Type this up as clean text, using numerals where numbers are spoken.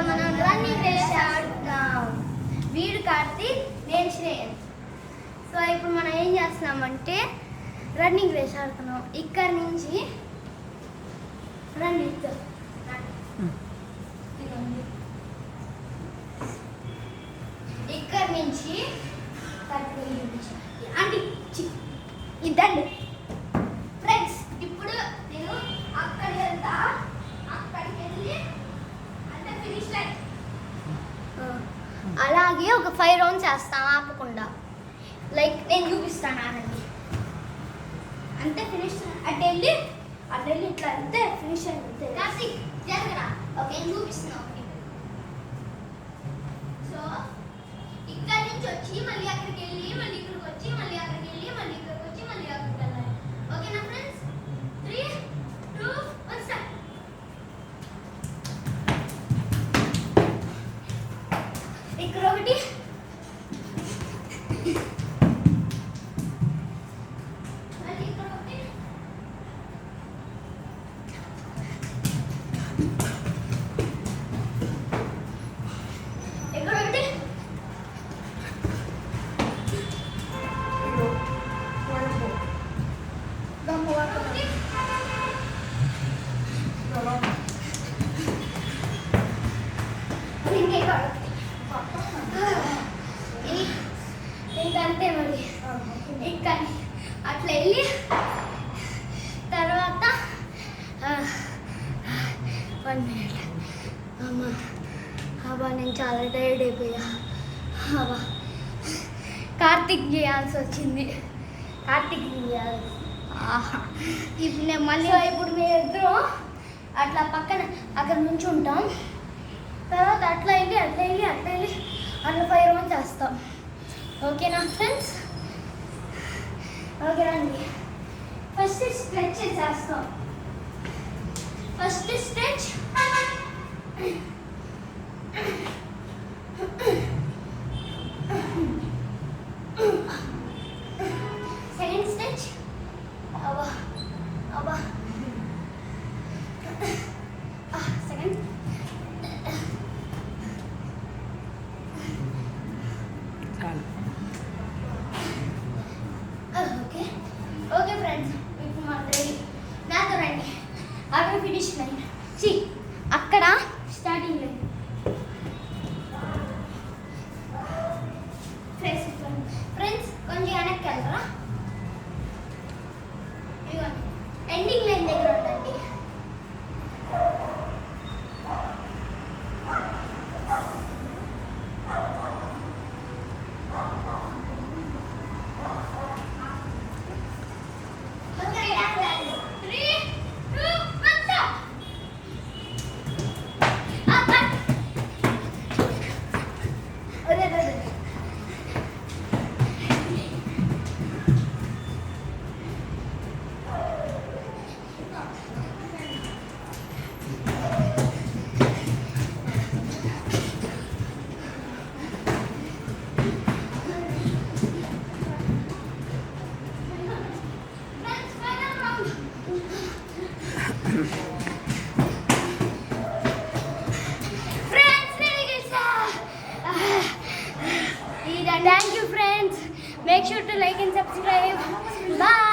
మనం running race ఆడుతున్నాం. వీడు కార్తీక్, నేను శ్రేయన్. సో ఇప్పుడు మనం ఏం చేస్తున్నామంటే రన్నింగ్ రేస్ ఆడుతున్నాం. ఇక్కడ నుంచి రన్నింగ్ ఇక్కడ నుంచి అంటే ఇద్దండి ఫ్రెండ్స్. ఇప్పుడు నేను అక్కడికి వెళ్తా, అక్కడికి వెళ్ళి అంటే ఫినిష్ లైన్. అలాగే ఒక 5 రౌండ్స్ వేస్తాం ఆపకుండా. లైక్ నేను చూపిస్తాను ఆనండి. అంతే ఫినిష్. అటు వెళ్ళి ఇట్లా అంతే ఫినిష్ అయితే కార్తీక్ జరగరా. ఓకే నేను చూపిస్తున్నా. ఓకే సో ఇక్కడ నుంచి వచ్చి మళ్ళీ అక్కడికి వెళ్ళి మళ్ళీ ఇక్కడికి వచ్చి మళ్ళీ అక్కడికి వెళ్ళి మళ్ళీ ఇక్కడికి వచ్చి మళ్ళీ అక్కడికి వెళ్ళాలి. ఓకేనా ఫ్రెండ్స్? 3, 2, 1 స్టార్ట్. ఇక్కడ ఒకటి, మళ్ళీ ఇక్కడ ఒకటి, ఇక్కడ ఒకటి, ఇంకంతే మరి. ఇక్కడ అట్లా వెళ్ళి తర్వాత 1 మినిట్. అబ్బా నేను చాలా టైర్డ్ అయిపోయా. అబ్బా కార్తీక్ చేయాల్సి వచ్చింది. కార్తీక్ చేయాలి. ఇప్పుడు నేను మళ్ళీ ఇప్పుడు మేము ఇద్దరం అట్లా పక్కన అక్కడ నుంచి ఉంటాం. తర్వాత అట్లా వెళ్ళి అట్లా 5 రౌండ్స్ చేస్తాం. ఓకేనా ఫ్రెండ్స్? ఓకే రండి. ఫస్ట్ స్ట్రెచ్ చేస్తాం. ఫస్ట్ స్ట్రెచ్, సెకండ్ స్ట్రెచ్, అబ్బా సెకండ్, ఓకే ఫ్రెండ్స్ ఇప్పుడు మనం రెడీ. నాతో రండి. అక్కడ ఫినిష్ లైన్, అక్కడ స్టార్టింగ్ లైన్. ఫ్రెండ్స్ కొంచెం వెనక్కి వెళ్తారా? ఎండింగ్ లైన్ దగ్గర ఉండండి. Thank you friends. Make sure to like and subscribe. Bye.